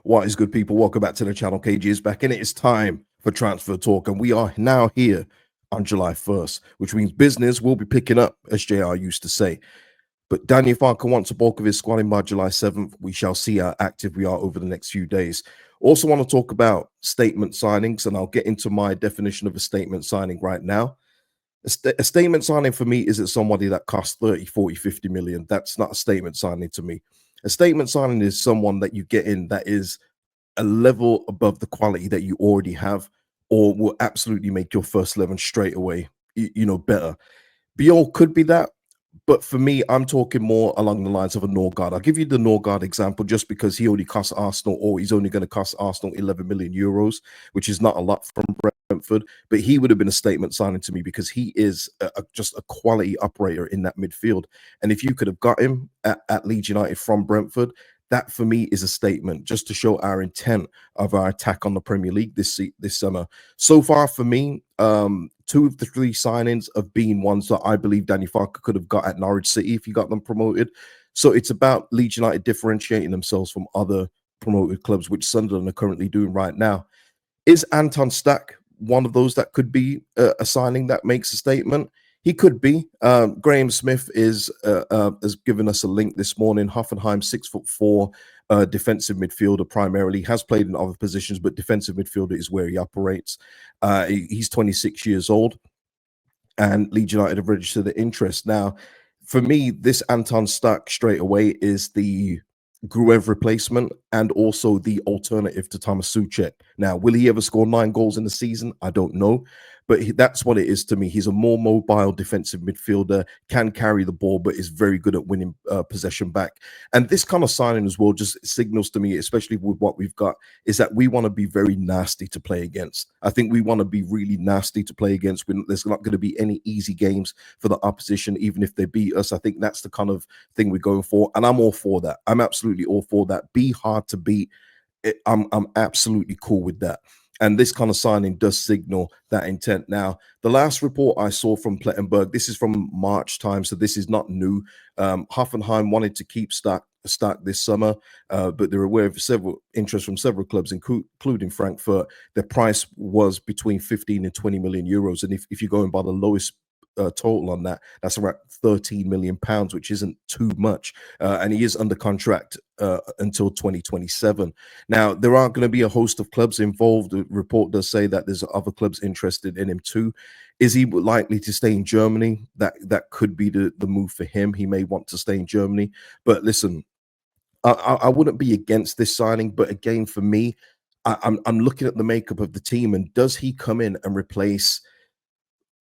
What is good, people? Welcome back to the channel. KG is back, and it is time for Transfer Talk. And we are now here on July 1st, which means business will be picking up, as JR used to say. But Daniel Farker wants a bulk of his squad in by July 7th. We shall see how active we are over the next few days. Also want to talk about statement signings, and I'll get into my definition of a statement signing right now. A statement signing for me isn't somebody that costs 30, 40, 50 million. That's not a statement signing to me. A statement signing is someone that you get in that is a level above the quality that you already have, or will absolutely make your first 11 straight away, better. Biol could be that, but for me, I'm talking more along the lines of a Norgard. I'll give you the Norgard example just because he only costs Arsenal, or he's only going to cost Arsenal 11 million euros, which is not a lot from Brentford, but he would have been a statement signing to me because he is just a quality operator in that midfield. And if you could have got him at Leeds United from Brentford, that for me is a statement just to show our intent of our attack on the Premier League this summer. So far for me, 2 of the 3 signings have been ones that I believe Danny Farker could have got at Norwich City if he got them promoted. So it's about Leeds United differentiating themselves from other promoted clubs, which Sunderland are currently doing right now. Is Anton Stach one of those that could be a signing that makes a statement? He could be. Graham Smith has given us a link this morning. Hoffenheim, 6'4", defensive midfielder primarily, has played in other positions, but defensive midfielder is where he operates. He's 26 years old, and Leeds United have registered the interest. Now, for me, this Anton Stach straight away is the Gruev replacement and also the alternative to Thomas Souček. Now, will he ever score 9 goals in the season? I don't know. But that's what it is to me. He's a more mobile defensive midfielder, can carry the ball, but is very good at winning possession back. And this kind of signing as well just signals to me, especially with what we've got, is that we want to be very nasty to play against. I think we want to be really nasty to play against. There's not going to be any easy games for the opposition, even if they beat us. I think that's the kind of thing we're going for. And I'm all for that. I'm absolutely all for that. Be hard to beat. I'm absolutely cool with that. And this kind of signing does signal that intent. Now, the last report I saw from Plettenberg, this is from March time, so this is not new. Hoffenheim wanted to keep Stach this summer, but they're aware of several interests from several clubs, including Frankfurt. Their price was between 15 and 20 million euros. And if you're going by the lowest total on that, that's around 13 million pounds, which isn't too much, and he is under contract until 2027. Now, there are going to be a host of clubs involved. The report does say that there's other clubs interested in him too. Is he likely to stay in Germany? That could be the move for him. He may want to stay in Germany, but listen, I wouldn't be against this signing, but again, for me, I'm looking at the makeup of the team, and does he come in and replace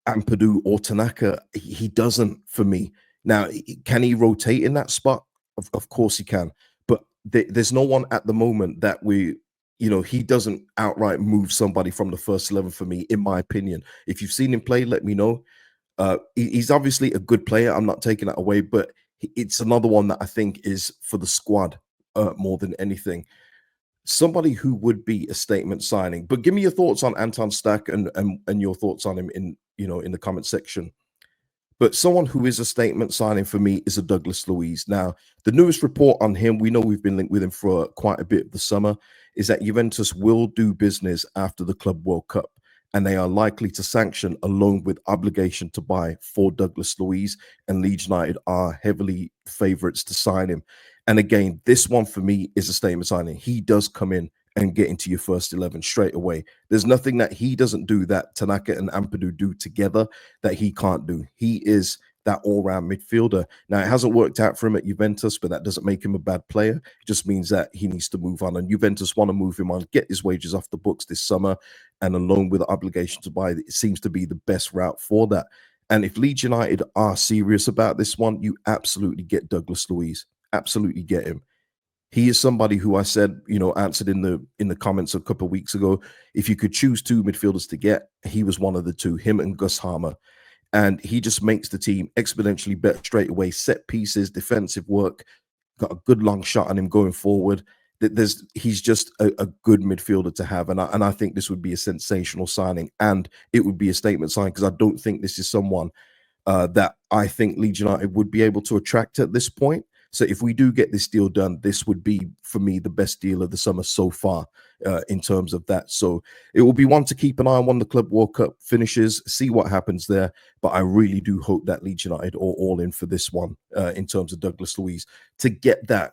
Ampadu or Tanaka? He doesn't for me. Now, can he rotate in that spot? Of course he can. But there's no one at the moment that he doesn't outright move somebody from the first 11 for me, in my opinion. If you've seen him play, let me know. He's obviously a good player. I'm not taking that away, but it's another one that I think is for the squad more than anything. Somebody who would be a statement signing. But give me your thoughts on Anton Stach and your thoughts on him in the comment section. But someone who is a statement signing for me is a Douglas Luiz. Now, the newest report on him, we know we've been linked with him for quite a bit of the summer, is that Juventus will do business after the Club World Cup, and they are likely to sanction a loan with obligation to buy for Douglas Luiz, and Leeds United are heavily favourites to sign him. And again, this one for me is a statement signing. He does come in and get into your first 11 straight away. There's nothing that he doesn't do that Tanaka and Ampadu do together that he can't do. He is that all-round midfielder. Now, it hasn't worked out for him at Juventus, but that doesn't make him a bad player. It just means that he needs to move on, and Juventus want to move him on, get his wages off the books this summer, and a loan with an obligation to buy, it seems to be the best route for that. And if Leeds United are serious about this one, you absolutely get Douglas Luiz. Absolutely get him. He is somebody who I said, answered in the comments a couple of weeks ago. If you could choose 2 midfielders to get, he was one of the 2, him and Gus Hamer. And he just makes the team exponentially better straight away. Set pieces, defensive work, got a good long shot on him going forward. He's just a good midfielder to have. And I think this would be a sensational signing, and it would be a statement signing, because I don't think this is someone that I think Leeds United would be able to attract at this point. So if we do get this deal done, this would be, for me, the best deal of the summer so far in terms of that. So it will be one to keep an eye on when the Club World Cup finishes, see what happens there. But I really do hope that Leeds United are all in for this one in terms of Douglas Luiz, to get that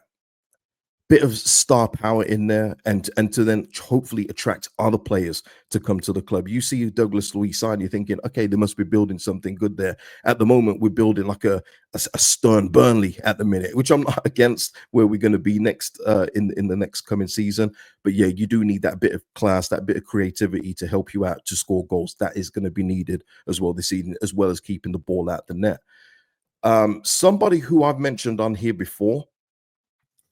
bit of star power in there, and to then hopefully attract other players to come to the club. You see Douglas Luiz side, you're thinking, okay, they must be building something good there. At the moment, we're building like a stern Burnley at the minute, which I'm not against where we're going to be next in the next coming season. But yeah, you do need that bit of class, that bit of creativity to help you out to score goals. That is going to be needed as well this evening, as well as keeping the ball out the net. Somebody who I've mentioned on here before,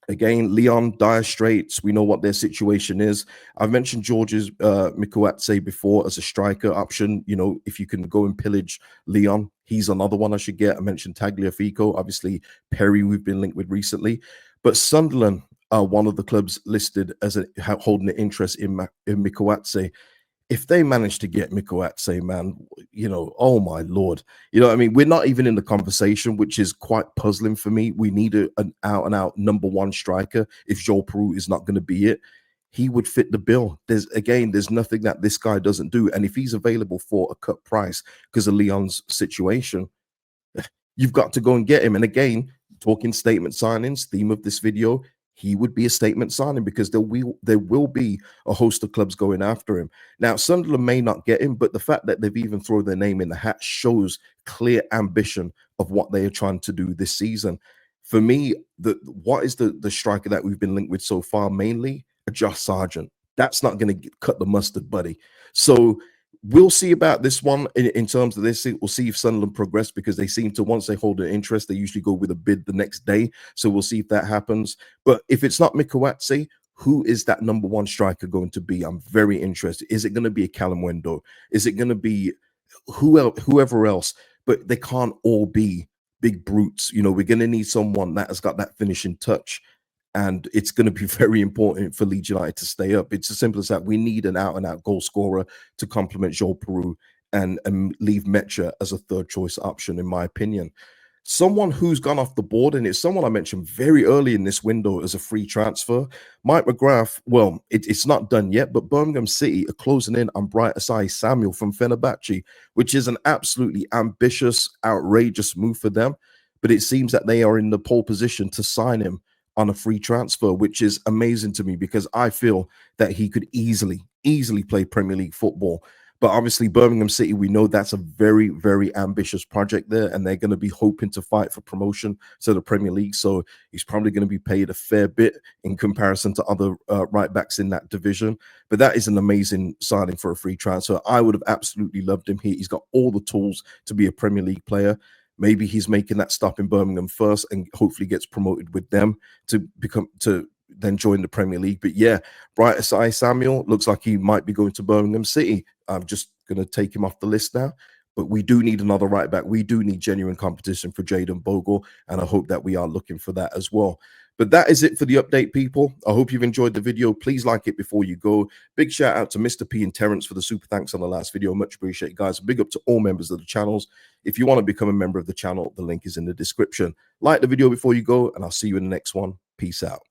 again, Leon, dire straits. We know what their situation is. I've mentioned George's Mikautadze before as a striker option. You know, if you can go and pillage Leon, he's another one I should get. I mentioned Tagliafico, obviously Perry we've been linked with recently. But Sunderland are one of the clubs listed as holding an interest in Mikautadze. If they manage to get Mikautadze, man, you know, oh my Lord. You know what I mean? We're not even in the conversation, which is quite puzzling for me. We need an out-and-out number one striker. If Joel Peru is not going to be it, he would fit the bill. There's nothing that this guy doesn't do. And if he's available for a cut price because of Leon's situation, you've got to go and get him. And again, talking statement signings, theme of this video, he would be a statement signing because there will be a host of clubs going after him. Now, Sunderland may not get him, but the fact that they've even thrown their name in the hat shows clear ambition of what they are trying to do this season. For me, what is the striker that we've been linked with so far? Mainly a Josh Sargent. That's not going to cut the mustard, buddy. So we'll see about this one in terms of this. We'll see if Sunderland progress, because they seem to, once they hold an interest, they usually go with a bid the next day. So we'll see if that happens. But if it's not Mikautadze, who is that number one striker going to be? I'm very interested. Is it going to be a Callum Wendo? Is it going to be whoever else? But they can't all be big brutes. You know, we're going to need someone that has got that finishing touch. And it's going to be very important for Leeds United to stay up. It's as simple as that. We need an out-and-out goal scorer to complement Joel Peru and leave Mecha as a third choice option, in my opinion. Someone who's gone off the board, and it's someone I mentioned very early in this window as a free transfer, Mike McGrath. Well, it's not done yet, but Birmingham City are closing in on Osayi-Samuel from Fenerbahce, which is an absolutely ambitious, outrageous move for them. But it seems that they are in the pole position to sign him on a free transfer, which is amazing to me, because I feel that he could easily play Premier League football. But obviously Birmingham City, we know that's a very, very ambitious project there, and they're going to be hoping to fight for promotion to the Premier League. So he's probably going to be paid a fair bit in comparison to other right backs in that division. But that is an amazing signing for a free transfer. I would have absolutely loved him here. He's got all the tools to be a Premier League player. Maybe he's making that stop in Birmingham first and hopefully gets promoted with them to then join the Premier League. But yeah, Osayi-Samuel looks like he might be going to Birmingham City. I'm just going to take him off the list now. But we do need another right back. We do need genuine competition for Jayden Bogle, and I hope that we are looking for that as well. But that is it for the update, people. I hope you've enjoyed the video. Please like it before you go. Big shout out to Mr. P and Terrence for the super thanks on the last video. Much appreciated, guys. Big up to all members of the channels. If you want to become a member of the channel, the link is in the description. Like the video before you go, and I'll see you in the next one. Peace out.